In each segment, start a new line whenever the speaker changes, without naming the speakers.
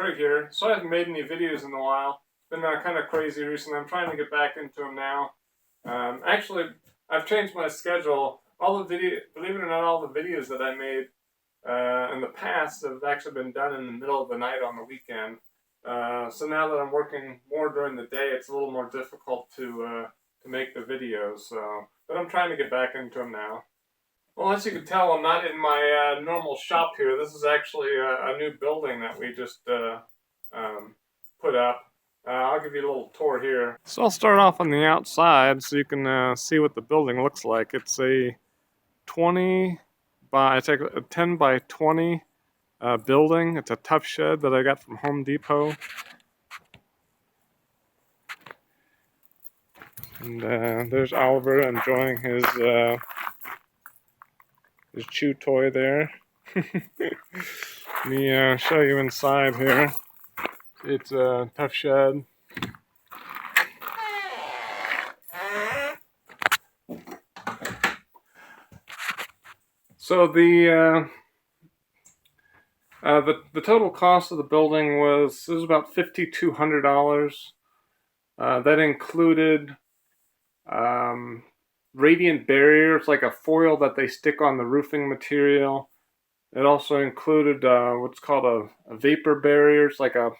Craig here. So I haven't made any videos in a while. It's been kind of crazy recently. I'm trying to get back into them now. Actually, I've changed my schedule. Believe it or not, all the videos that I made in the past have actually been done in the middle of the night on the weekend. So now that I'm working more during the day, it's a little more difficult to make the videos. But I'm trying to get back into them now. Well, as you can tell, I'm not in my normal shop here. This is actually a new building that we just put up. I'll give you a little tour here. So I'll start off on the outside so you can see what the building looks like. It's a 10 by 20 building. It's a tough shed that I got from Home Depot. And there's Oliver enjoying his chew toy there. Let me show you inside here. It's a tough shed. So the total cost of the building was about $5,200. That included radiant barriers, like a foil that they stick on the roofing material. It also included what's called a vapor barrier. It's like a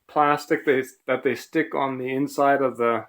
plastic that they stick on the inside of the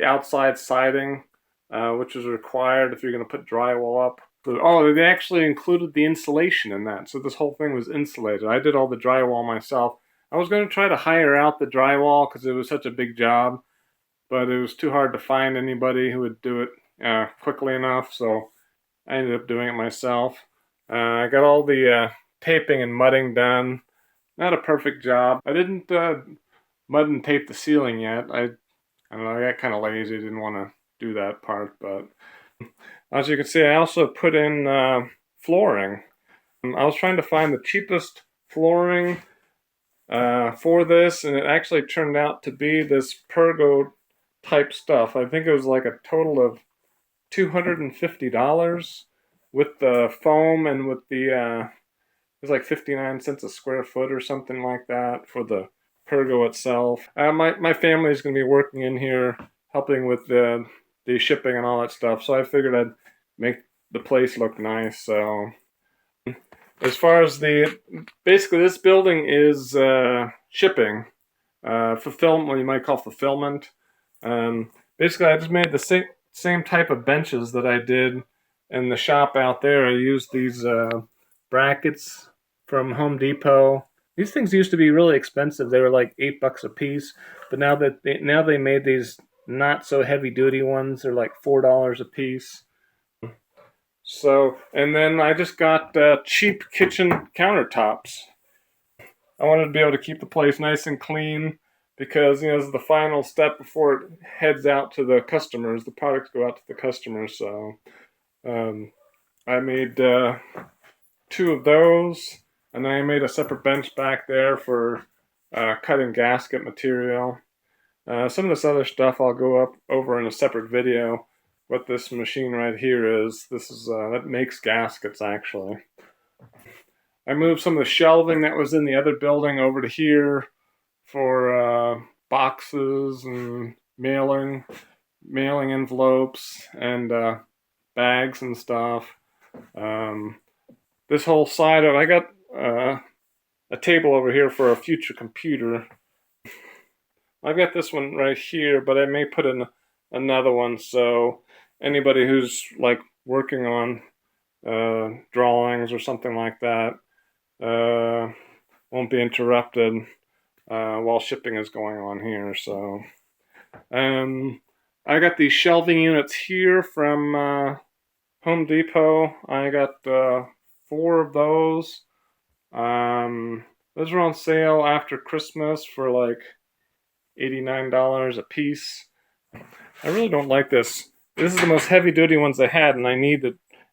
outside siding, which is required if you're going to put drywall up. Oh, they actually included the insulation in that, so this whole thing was insulated. I did all the drywall myself. I was going to try to hire out the drywall because it was such a big job, but it was too hard to find anybody who would do it quickly enough, so I ended up doing it myself. I got all the taping and mudding done. Not a perfect job. I didn't mud and tape the ceiling yet. I don't know, I got kind of lazy, didn't want to do that part, but as you can see, I also put in flooring. I was trying to find the cheapest flooring for this, and it actually turned out to be this Pergo type stuff. I think it was like a total of $250 with the foam and with the it was like 59 cents a square foot or something like that for the Pergo itself. My family is going to be working in here helping with the shipping and all that stuff, so I figured I'd make the place look nice. So as far as basically this building is shipping, fulfillment, what you might call fulfillment. Basically I just made the same type of benches that I did in the shop out there. I used these brackets from Home Depot. These things used to be really expensive. They were like $8 a piece, but now they made these not so heavy duty ones. They're like $4 a piece. So, and then I just got cheap kitchen countertops. I wanted to be able to keep the place nice and clean because, you know, this is the final step before it heads out to the customers. The products go out to the customers. So I made 2 of those, and then I made a separate bench back there for cutting gasket material. Some of this other stuff I'll go over in a separate video. What this machine right here is, this is that makes gaskets actually. I moved some of the shelving that was in the other building over to here for boxes and mailing envelopes and bags and stuff. This whole side of I got a table over here for a future computer. I've got this one right here, but I may put in another one so anybody who's like working on drawings or something like that won't be interrupted while shipping is going on here. So I got these shelving units here from Home Depot. I got 4 of those. Those were on sale after Christmas for like $89 a piece. I really don't like this. This is the most heavy duty ones they had, and I need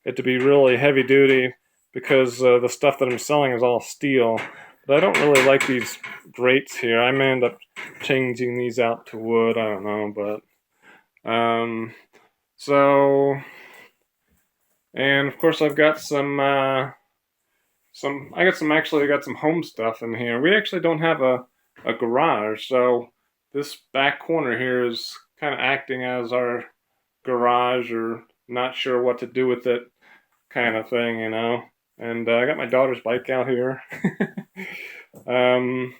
it to be really heavy duty because the stuff that I'm selling is all steel. But I don't really like these grates here. I may end up changing these out to wood. I don't know, but so, and of course I've got some I got some home stuff in here. We actually don't have a garage, so this back corner here is kind of acting as our garage, or not sure what to do with it kind of thing, you know. And I got my daughter's bike out here. um,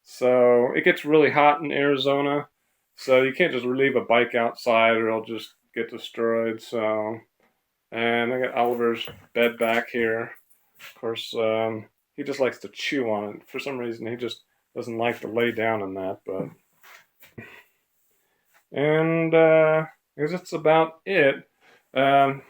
so it gets really hot in Arizona, so you can't just leave a bike outside or it'll just get destroyed. So, and I got Oliver's bed back here. Of course, he just likes to chew on it. For some reason, he just doesn't like to lay down on that. But and I guess that's about it. Um,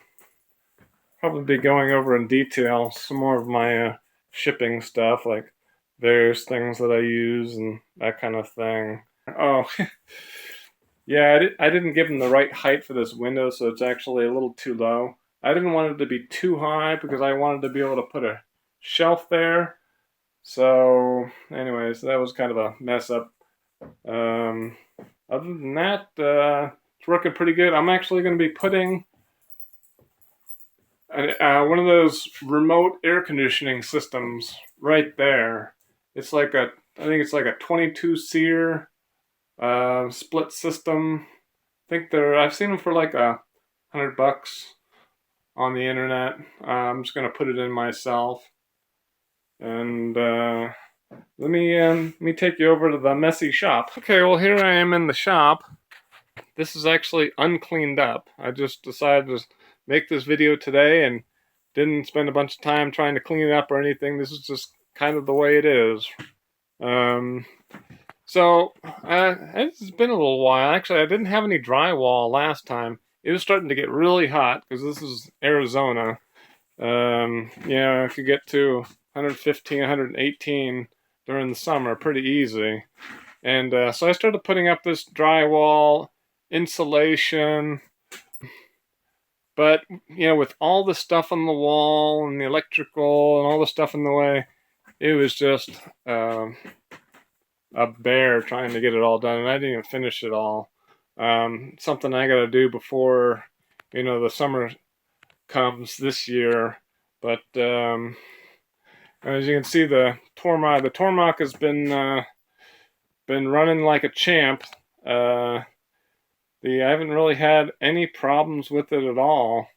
Probably be going over in detail some more of my shipping stuff, like various things that I use and that kind of thing. Oh, yeah, I didn't give him the right height for this window, so it's actually a little too low. I didn't want it to be too high because I wanted to be able to put a shelf there. So, anyways, that was kind of a mess up. Um, Other than that, it's working pretty good. I'm actually going to be putting one of those remote air conditioning systems right there. It's like I think it's like a 22 SEER split system. I've seen them for like $100 on the internet. I'm just gonna put it in myself, and let me take you over to the messy shop. Okay, well here I am in the shop. This is actually uncleaned up. I just decided to make this video today and didn't spend a bunch of time trying to clean it up or anything. This is just kind of the way it is. So it's been a little while. Actually, I didn't have any drywall last time. It was starting to get really hot because this is Arizona. Yeah, I could get to 115, 118 during the summer pretty easy. And so I started putting up this drywall insulation. But, you know, with all the stuff on the wall and the electrical and all the stuff in the way, it was just a bear trying to get it all done. And I didn't even finish it all. Something I got to do before, you know, the summer comes this year. But as you can see, the Tormach has been running like a champ. I haven't really had any problems with it at all.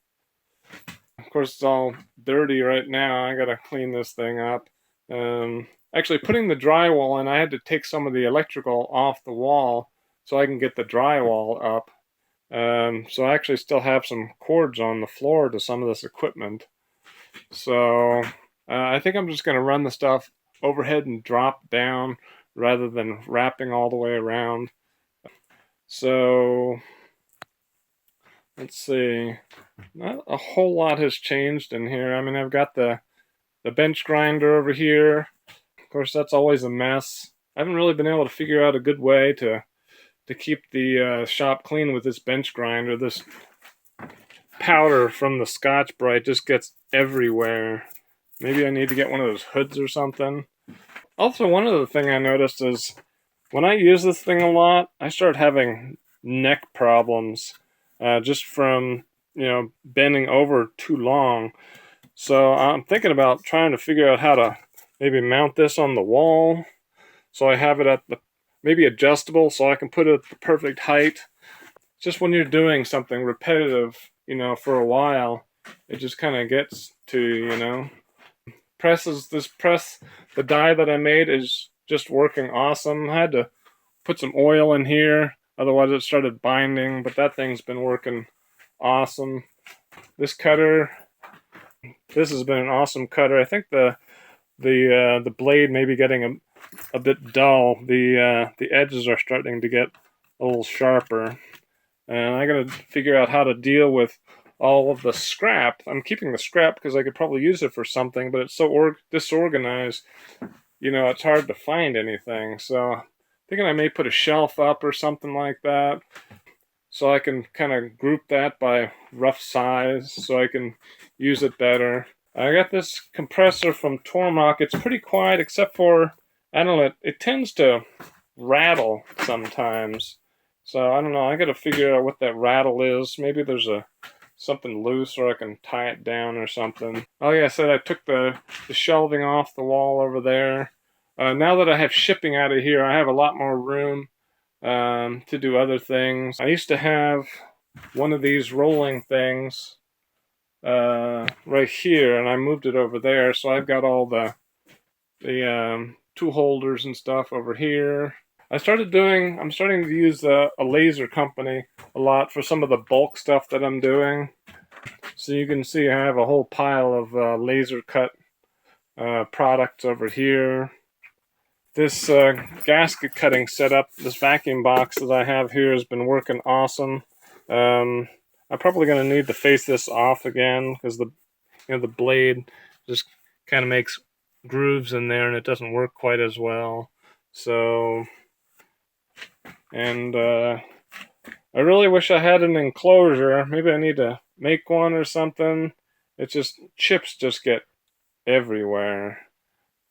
Of course, it's all dirty right now. I gotta clean this thing up. Actually, putting the drywall in, I had to take some of the electrical off the wall so I can get the drywall up. So I actually still have some cords on the floor to some of this equipment. So I think I'm just gonna run the stuff overhead and drop down rather than wrapping all the way around. So let's see. Not a whole lot has changed in here. I mean, I've got the bench grinder over here. Of course, that's always a mess. I haven't really been able to figure out a good way to keep the shop clean with this bench grinder. This powder from the Scotch-Brite just gets everywhere. Maybe I need to get one of those hoods or something. Also, one other thing I noticed is when I use this thing a lot, I start having neck problems just from, you know, bending over too long. So I'm thinking about trying to figure out how to maybe mount this on the wall so I have it at the maybe adjustable so I can put it at the perfect height. Just when you're doing something repetitive, you know, for a while, it just kind of gets to you, you know. The die that I made is just working awesome. I had to put some oil in here, otherwise it started binding, but that thing's been working awesome. This cutter, this has been an awesome cutter. I think the blade may be getting a bit dull. The edges are starting to get a little sharper, and I gotta figure out how to deal with all of the scrap. I'm keeping the scrap because I could probably use it for something, but it's so disorganized, you know, it's hard to find anything. So I'm thinking I may put a shelf up or something like that, so I can kind of group that by rough size so I can use it better. I got this compressor from Tormach. It's pretty quiet except for, I don't know, it tends to rattle sometimes. So I don't know, I gotta figure out what that rattle is. Maybe there's something loose or I can tie it down or something. Oh yeah, I said I took the shelving off the wall over there. Now that I have shipping out of here, I have a lot more room to do other things. I used to have one of these rolling things right here, and I moved it over there, so I've got all the tool holders and stuff over here. I'm starting to use a laser company a lot for some of the bulk stuff that I'm doing. So you can see I have a whole pile of laser cut products over here. This gasket cutting setup, this vacuum box that I have here has been working awesome. I'm probably going to need to face this off again because the blade just kind of makes grooves in there and it doesn't work quite as well. So, and I really wish I had an enclosure. Maybe I need to make one or something. It's just chips just get everywhere,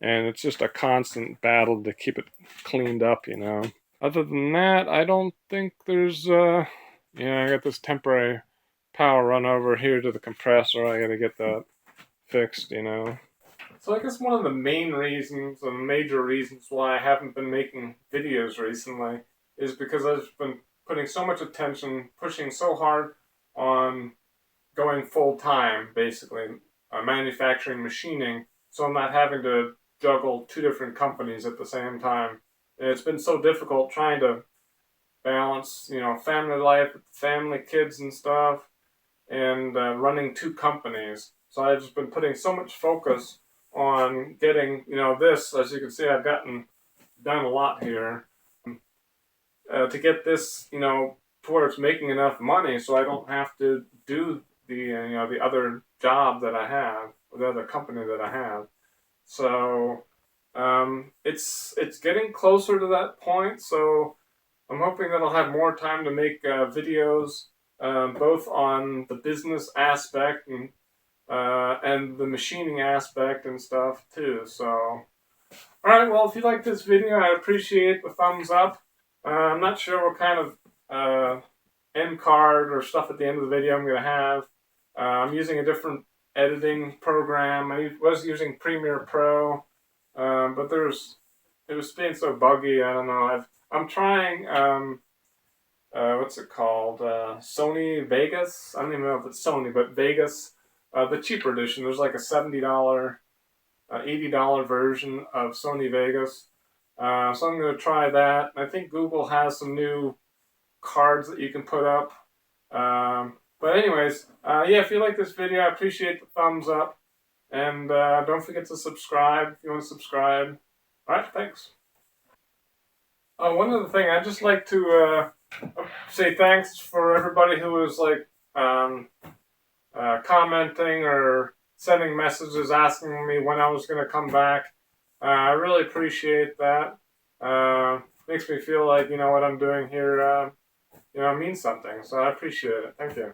and it's just a constant battle to keep it cleaned up, you know. Other than that, I don't think there's I got this temporary power run over here to the compressor. I gotta get that fixed, you know. So I guess one of the main reasons and major reasons why I haven't been making videos recently is because I've been putting so much attention, pushing so hard on going full time, basically, manufacturing, machining, so I'm not having to juggle two different companies at the same time. And it's been so difficult trying to balance, family life, family, kids, and stuff, and running two companies. So I've just been putting so much focus on getting, this. As you can see, I've done a lot here to get this, to where it's making enough money, so I don't have to do the other job that I have, or the other company that I have. So it's getting closer to that point. So I'm hoping that I'll have more time to make videos, both on the business aspect and the machining aspect and stuff too. So, all right. Well, if you like this video, I appreciate the thumbs up. I'm not sure what kind of end card or stuff at the end of the video I'm going to have. I'm using a different editing program. I was using Premiere Pro, but it was being so buggy. I don't know. I'm trying what's it called? Sony Vegas. I don't even know if it's Sony, but Vegas, the cheaper edition. There's like a $70, $80 version of Sony Vegas. So I'm going to try that. I think Google has some new cards that you can put up. But anyways, yeah, if you like this video, I appreciate the thumbs up. And don't forget to subscribe if you want to subscribe. All right, thanks. One other thing, I'd just like to say thanks for everybody who was like commenting or sending messages asking me when I was going to come back. I really appreciate that. Makes me feel like, what I'm doing here, means something. So I appreciate it. Thank you.